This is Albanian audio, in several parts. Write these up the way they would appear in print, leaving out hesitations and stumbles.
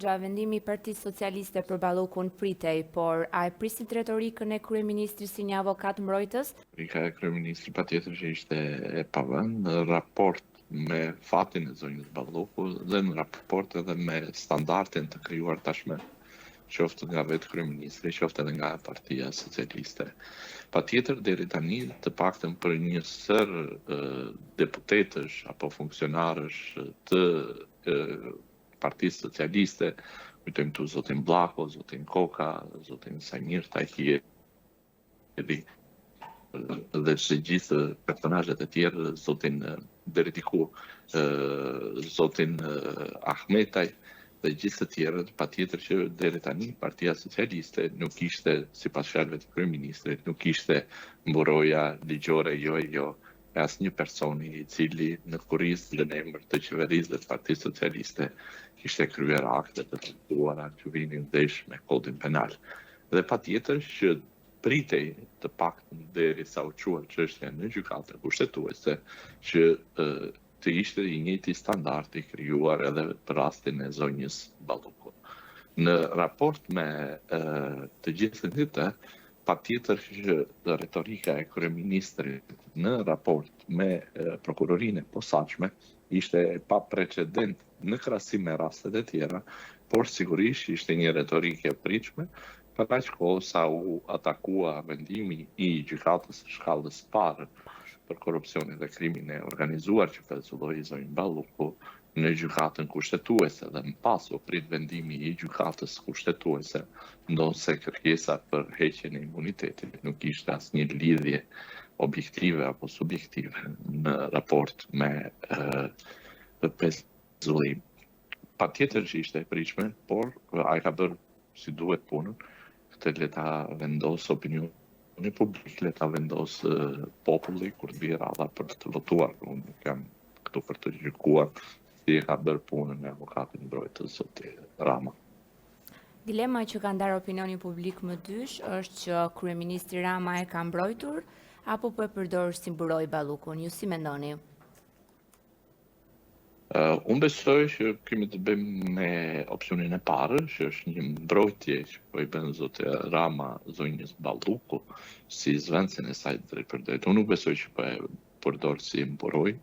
Hoxha, vendimi i Partisë Socialiste për Ballukun pritej, por a e prisit retorikën e kryeministrit si një avokat mbrojtës? Retorika e kryeministrit patjetër që ishte e pavënd në raport me fatin e zonjës Balluku dhe në raport edhe me standardin të krijuar tashme, qoftë nga vetë kryeministri, qoftë edhe nga Partia Socialiste. Patjetër deri tani të paktën për një sër deputetësh apo funksionarësh të Partisë Socialiste, kujtojmë tu zotin Bllako, zotin Koka, zotin Samir Tahiri dhe të gjithë personazhet e tjerë, zotin deri diku zotin Ahmetaj dhe gjithë të tjerët, patjetër që deri tani Partia Socialiste nuk ishte, sipas fjalëve të kryeministrit, nuk ishte mburoja ligjore jo e asnjë personi i cili në kurrizë dhe në emër të qeverisë dhe të Partisë Socialiste kishte kryer akte të caktuara që vinin ndesh me kodin penal. Dhe patjetër që pritej të paktën derisa u quaj çështja në gjykatën kushtetuese që të ishte i njëjti standard i krijuar edhe për rastin e zonjës Balluku. Në raport me të gjithë këtë, patjetër që retorika e kryeministrit në raport me prokurorinë e posaçme ishte pa precedent në krahasim me rastet e tjera, por sigurisht ishte një retorikë e pritshme për aq kohë sa u atakua vendimi i gjykatës së shkallës parë për korrupsionin dhe krimin e organizuar që përzulloi zonjën Balluku në gjykatën kushtetuese dhe më pas u prit vendimi i gjykatës kushtetuese, ndonse kërkesa për heqjen e imunitetit nuk ishte asnjë lidhje objektive apo subjektive në raport me pezullim. Patjetër që ishte e pritshme, por ai ka bërë si duhet punën, këtë le ta vendos opinioni publik, le ta vendos populli kur të vijë radha për të votuar. Unë nuk jam këtu për të gjykuar si e ka bërë punën e avokatit mbrojtës zoti Rama. Dilema që ka ndarë opinioni publik më dysh është që kryeministri Rama e ka mbrojtur apo po e përdor si mburoj Ballukun. Ju si mendoni? Unë besoj që kemi të bëjmë me opsionin e parë, që është një mbrojtje që po i bën zoti Rama zonjës Balluku si zvencën e saj drejtpërdrejt. Unë nuk besoj që po e përdor si mburoj,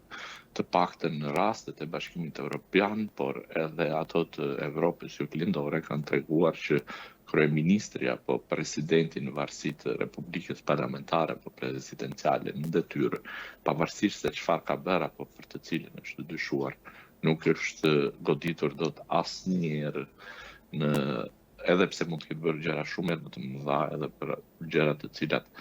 të paktën në rastet e Bashkimit Evropian, por edhe ato të Evropës Juglindore kanë treguar që kryeministri apo presidenti në varësi të Republikës Parlamentare apo presidenciale në detyrë, pavarësisht se çfarë ka bërë apo për të cilën është dyshuar, nuk është goditur dot asnjëherë në edhe pse mund të ketë bërë gjëra shumë më të mëdha edhe për gjëra të cilat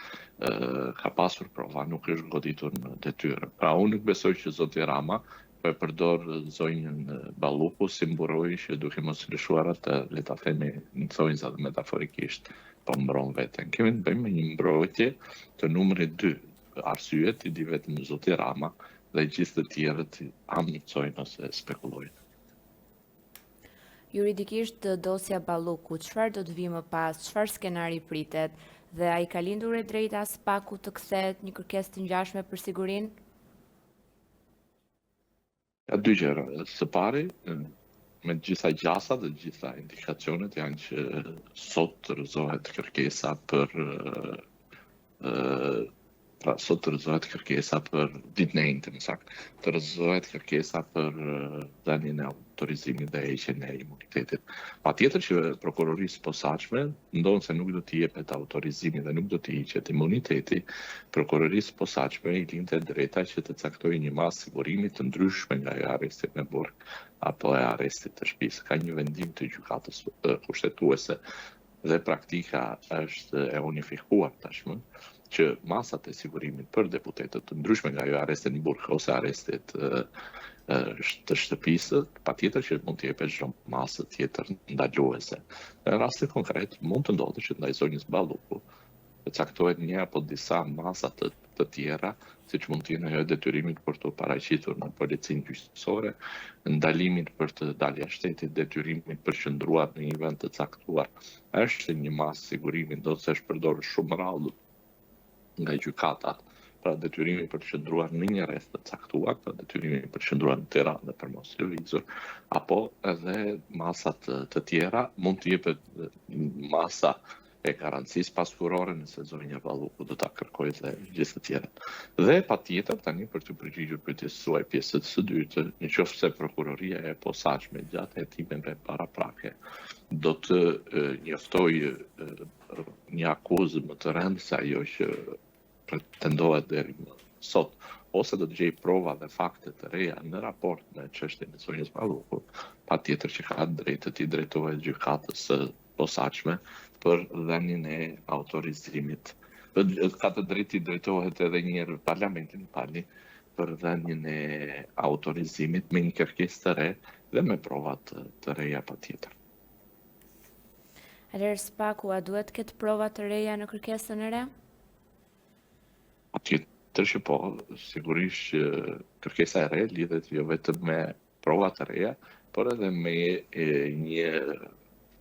ka pasur prova, nuk është goditur në detyrë. Pra unë nuk besoj që zoti Rama po e përdor zonjën Balluku si mburoj që duke mos lëshuar atë, le ta themi në thonjza dhe metaforikisht, po mbron veten. Kemi të bëjmë një mbrojtje të numrit 2. Arsyet i di vetëm zoti Rama dhe gjithë të tjerët amnicojnë ose spekulojnë. Juridikisht dosja Balluku, çfarë do të vijë më pas, çfarë skenari pritet dhe ai ka lindur e drejta Spaku të kthehet një kërkesë të ngjashme për sigurinë? Ka dy gjëra. Së pari, me gjitha gjasa dhe gjitha indikacionet janë që sot të rrëzohet kërkesa për sot të rrëzohet kërkesa për ditën e njëjtë, më saktë. Të rrëzohet kërkesa për dhënien e autorizimit dhe heqjen e imunitetit. Patjetër që prokurorisë posaçme, ndonse nuk do t'i jepet autorizimi dhe nuk do t'i hiqet imuniteti, prokurorisë posaçme i linte drejta që të caktojë një masë sigurimi të ndryshme nga arrestit në burg apo e arrestit të shtëpisë. Ka një vendim të gjykatës kushtetuese dhe praktika është e unifikuar tashmë, që masat e sigurimit për deputetët të ndryshme nga jo arrestit në burg ose arrestit të shtëpisë, patjetër që mund të jepet çdo masë tjetër ndaluese. Në rastin konkret mund të ndodhë që ndaj zonjës Balluku të caktohet një apo disa masa të tjera, siç mund të jenë ajo detyrimit për të paraqitur në policinë gjyqësore, ndalimin për të dalë jashtë shtetit, detyrimin për qëndruar në një vend të caktuar. Është një masë sigurimi, ndonse është përdorur shumë rrallë nga gjykata pra detyrimi për të qëndruar në një rreth të caktuar, pra detyrimi për të qëndruar në Tiranë dhe për mos lëvizur, apo edhe masat të tjera mund të jepet masa e garancisë pasurore nëse zonja Balluku do ta kërkojë dhe gjithë të tjerët. Dhe patjetër tani për të përgjigjur pyetjes suaj pjesës së dytë, nëse prokuroria e posaçme gjatë hetimeve paraprake do të njoftojë një akuzë më të rëndë se ajo që pretendohet deri më sot, ose do të gjej prova dhe fakte të reja në raport me çështjen e zonjës Balluku, patjetër që ka drejtë të drejtohet gjykatës së posaçme për dhënien e autorizimit. Ka të drejtë të drejtohet edhe një herë parlamentin për dhënien e autorizimit me një kërkesë të re dhe me prova të reja patjetër. Atëherë Spaku, a duhet të ketë prova të reja në kërkesën e re? Patjetër që po, sigurisht që kërkesa e re lidhet jo vetëm me prova të reja, por edhe me një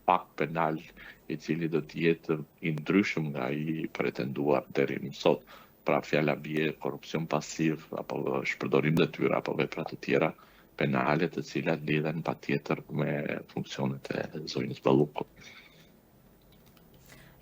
fakt penal i cili do të jetë i ndryshëm nga i pretenduar deri më sot. Pra fjala bie korrupsion pasiv apo shpërdorim detyra apo vepra të tjera penale të cilat lidhen patjetër me funksionet e zonjës Balluku.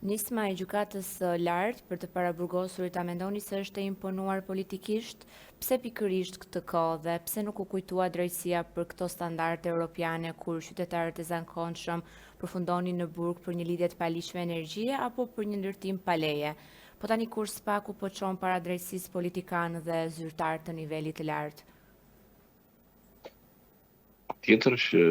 Nisma e gjykatës së lartë për të paraburgosurit a mendoni se është e imponuar politikisht? Pse pikërisht këtë kohë dhe pse nuk u kujtua drejtësia për këto standarde europiane kur qytetarët e zakonshëm përfundonin në burg për një lidhje të paligjshme energjie apo për një ndërtim pa leje? Po tani kur Spaku po çon para drejtësisë politikanë dhe zyrtar të nivelit të lartë? Tjetër që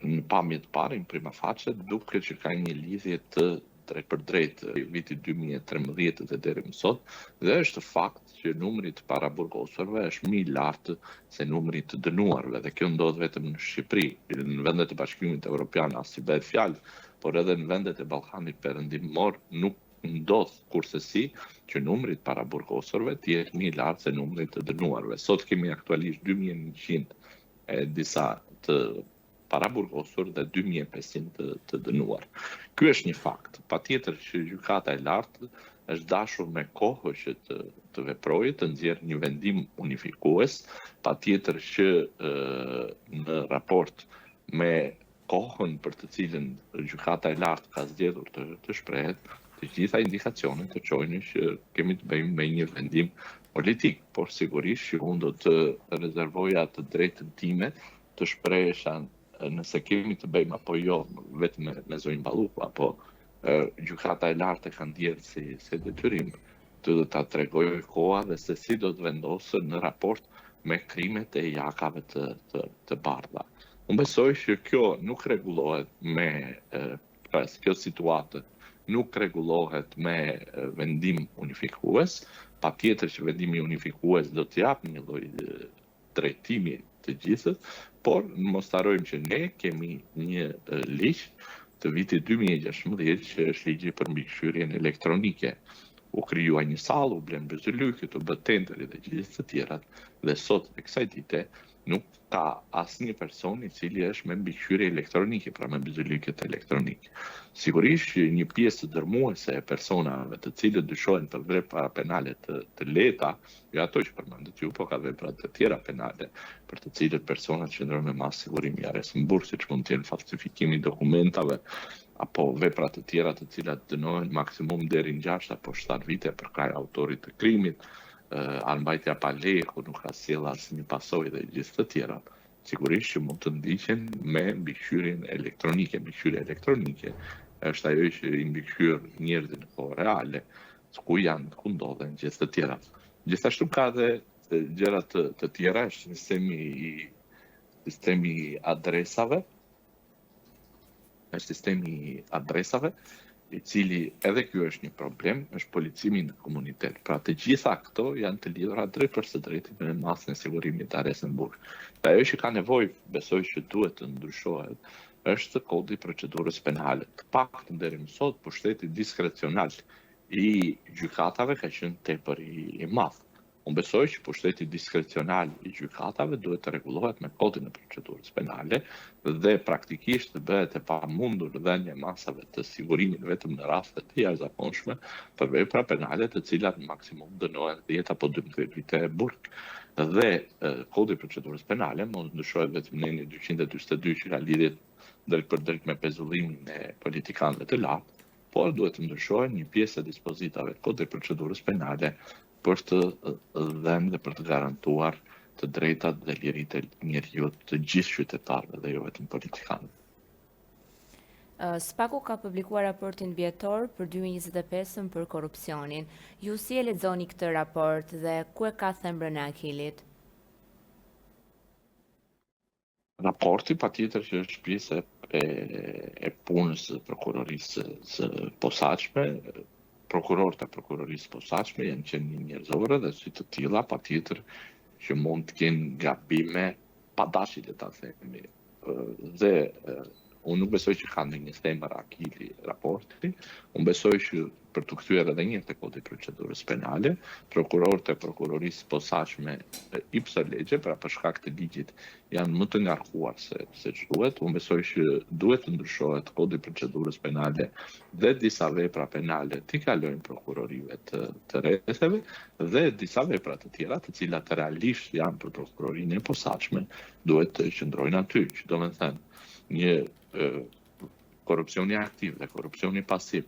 në pamje të parë, në prima facie, duket që ka një lidhje të drejt për drejt vitit 2013 dhe deri më sot, dhe është fakt që numri të paraburgosurve është më i lartë se numri të dënuarve, dhe kjo ndodh vetëm në Shqipëri. Në vendet e Bashkimit Evropian as si bëhet fjalë, por edhe në vendet e Ballkanit Perëndimor nuk ndodh kurse që numri të paraburgosurve të jetë më i lartë se numri të dënuarve. Sot kemi aktualisht 2100 e disa të paraburgosur dhe 2500 të dënuar. Ky është një fakt. Patjetër që gjykata e lartë është dashur me kohë që të veprojë, të nxjerrë një vendim unifikues, patjetër që në raport me kohën për të cilën gjykata e lartë ka zgjedhur të shprehet, të gjitha indikacionet të çojnë që kemi të bëjmë me një vendim politik, por sigurisht që unë do të rezervoja të drejtën time të shprehesha nëse kemi të bëjmë apo jo vetëm me zonjën Balluku, apo gjykata e lartë e ka ndjerë si detyrim, të ta tregojë koha dhe se si do të vendosë në raport me krimet e jakave të bardha. Unë besoj që kjo nuk rregullohet kjo situatë nuk rregullohet me vendim unifikues, patjetër që vendimi unifikues do të japë një lloj drejtimi të gjithët, por mos harrojmë që ne kemi një ligj të vitit 2016 që është ligji për mbikëqyrjen elektronike. U krijua një sallë, u blen mbyllëlyqet, u bë tenderi dhe gjithë të tjerat, dhe sot e kësaj dite nuk ka asnjë person i cili është me mbikëqyrje elektronike, pra me mbyllëlyqet elektronike. Sigurisht që një pjesë dërmuese e personave të cilët dyshohen për vepra penale të lehta, jo ato që përmendet ju, po ka vepra të tjera penale, për të cilët personat qëndrojnë me masë sigurimi arrest në burg, siç mund të jenë falsifikimi i dokumentave apo vepra të tjera të cilat dënohen maksimum deri në 6 apo 7 vite për kraj autorit të krimit, armbajtja pa leje ku nuk ka sjellë asnjë pasojë dhe gjithë të tjera. Sigurisht që mund të ndiqen me mbikëqyrjen elektronike. Mbikëqyrja elektronike është ajo që i mbikëqyr njerëzit në kohë reale, ku janë, ku ndodhen gjithë të tjera. Gjithashtu ka dhe gjëra të tjera, është sistemi i adresave, i cili edhe ky është një problem, është policimi në komunitet. Pra të gjitha këto janë të lidhura drejt për së drejti me masën e sigurimit të arrest në burg. Dhe ajo që ka nevojë, besoj që duhet të ndryshohet, është kodi i procedurës penale. Të paktën deri më sot, pushteti diskrecional i gjykatave ka qenë tepër i madh. Unë besoj që pushteti diskrecional i gjykatave duhet të rregullohet me kodin e procedurës penale dhe praktikisht të bëhet e pamundur dhënia e masave të sigurimit vetëm në raste të jashtëzakonshme për vepra penale të cilat në maksimum dënohen 10 apo 12 vite burg. Dhe kodi i procedurës penale mund ndryshohet vetëm në 242 që ka lidhje drejt për drejt me pezullimin e politikanëve të lartë, por duhet të ndryshohet një pjesë e dispozitave të kodit të procedurës penale për të dhënë dhe për të garantuar të drejtat dhe liritë e njeriut të gjithë qytetarëve dhe jo vetëm politikanëve. Spaku ka publikuar raportin vjetor për 2025 për korrupsionin. Ju si e lexoni këtë raport dhe ku e ka thembrën e akilit? Raporti patjetër që është pjesë e punës së prokurorisë së posaçme. Prokurorët e prokurorisë posaçme janë qenë njerëzore dhe si të tilla patjetër që mund të kenë gabime pa dashje le ta themi. Dhe unë nuk besoj që ka ndonjë themër akili raporti, unë besoj që për të kthyer edhe një herë te kodi i procedurës penale, prokurorët e prokurorisë posaçme ipsa legge, pra për shkak të ligjit, janë më të ngarkuar se ç'duhet. Unë besoj që duhet të ndryshohet kodi i procedurës penale dhe disa vepra penale t'i kalojnë prokurorive të rretheve dhe disa vepra të tjera të cilat realisht janë për prokurorinë e posaçme duhet të qëndrojnë aty, që do të thënë një korrupsioni aktiv dhe korrupsioni pasiv,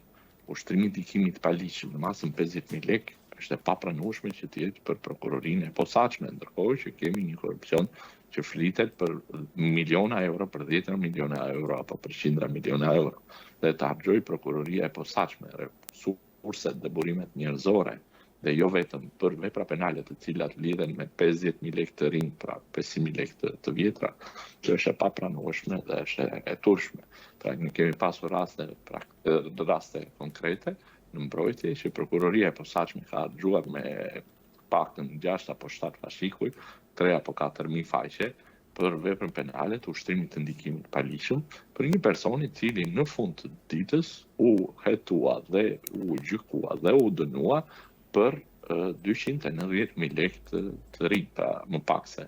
ushtrimi i ndikimit të paligjshëm në masën 50.000 lekë është e papranueshme që të jetë për prokurorinë e posaçme, ndërkohë që kemi një korrupsion që flitet për miliona euro, për 10 miliona euro apo për 100 miliona euro, dhe të harxojë prokuroria e posaçme resurset dhe burimet njerëzore dhe jo vetëm për vepra penale të cilat lidhen me 50.000 lekë të rinj, pra 500.000 lekë të vjetra, që është e papranueshme dhe është e turshme. Pra ne kemi pasur raste konkrete në mbrojtje që prokuroria e posaçme ka harxuar me paktën 6 apo 7 fashikuj, 3 apo 4.000 faqe për veprën penale të ushtrimit të ndikimit paligjshëm për një person i cili në fund të ditës u hetua dhe u gjykua dhe u dënua për 290.000 lekë të rinj, pra më pak se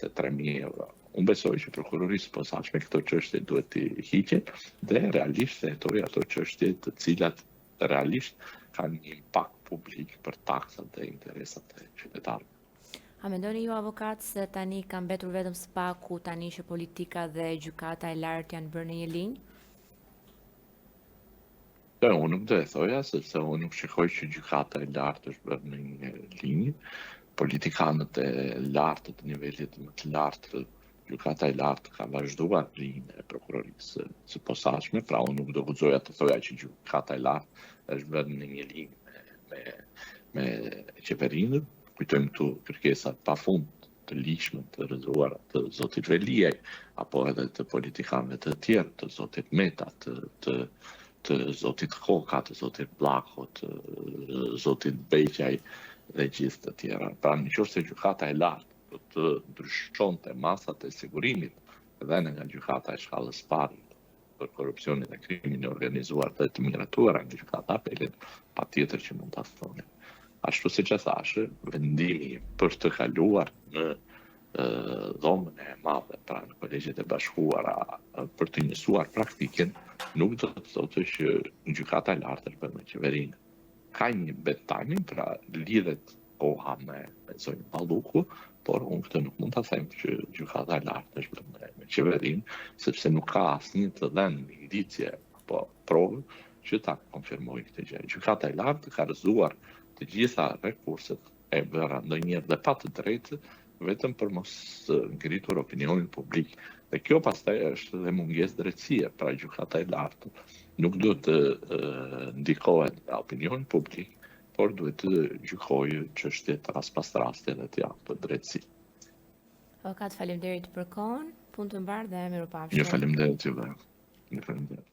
3.000 euro. Unë besoj që prokurorisë posaçme këto çështje duhet të hiqet dhe realisht të hetojë ato çështje të cilat realisht kanë një impakt publik për taksat dhe interesat e qytetarëve. A mendoni ju avokat se tani ka mbetur vetëm spaku tani që politika dhe gjykata e lartë janë bërë në një linjë? Unë nuk do e thoja, sepse unë nuk shikoj që gjykata e lartë është bërë në një linjë. Politikanët e lartë të nivelit më të lartë, gjykata e lartë ka vazhduar linjën e prokurorisë së posaçme, pra unë nuk do guxoja të thoja që gjykata e lartë është bërë në një linjë me qeverinë. Kujtojmë këtu kërkesat pafund të ligjshme të rrëzuara të zotit Veliaj, apo edhe të politikanëve të tjerë, të zotit Meta, të zotit Koka, të zotit Bllako, të zotit Beqaj dhe gjithë të tjera. Pra nëse gjykata e lartë do të ndryshonte masat e sigurimit dhe nga gjykata e shkallës parë për korrupsionin dhe krimin e organizuar dhe të miratuara nga gjykata e apelit, patjetër që mund ta thonim. Ashtu siç e thashë, vendimi për të kaluar në dhomën e madhe, pra në Kolegjet e Bashkuara, për të njësuar praktikën, nuk do të thotë që gjykata e lartë është bërë me qeverinë. Ka një bad timing, pra lidhet koha me zonjën Balluku, por unë këtë nuk mund ta them që gjykata e lartë është bërë me qeverinë, sepse nuk ka asnjë të dhënë indicje apo provë që ta konfirmojë këtë gjë. Gjykata e lartë ka rrëzuar të gjitha rekurset e bëra ndonjëherë dhe pa të drejtë vetëm për mos ngritur opinionin publik. Dhe kjo pastaj është dhe mungesë drejtësie, pra gjykata e lartë nuk duhet të ndikohet nga opinioni publik, por duhet të gjykojë çështjet rast pas rasti dhe të japë drejtësi. Avokat, faleminderit për kohën, punë të mbarë dhe mirupafshim. Ju faleminderit juve. Ju faleminderit.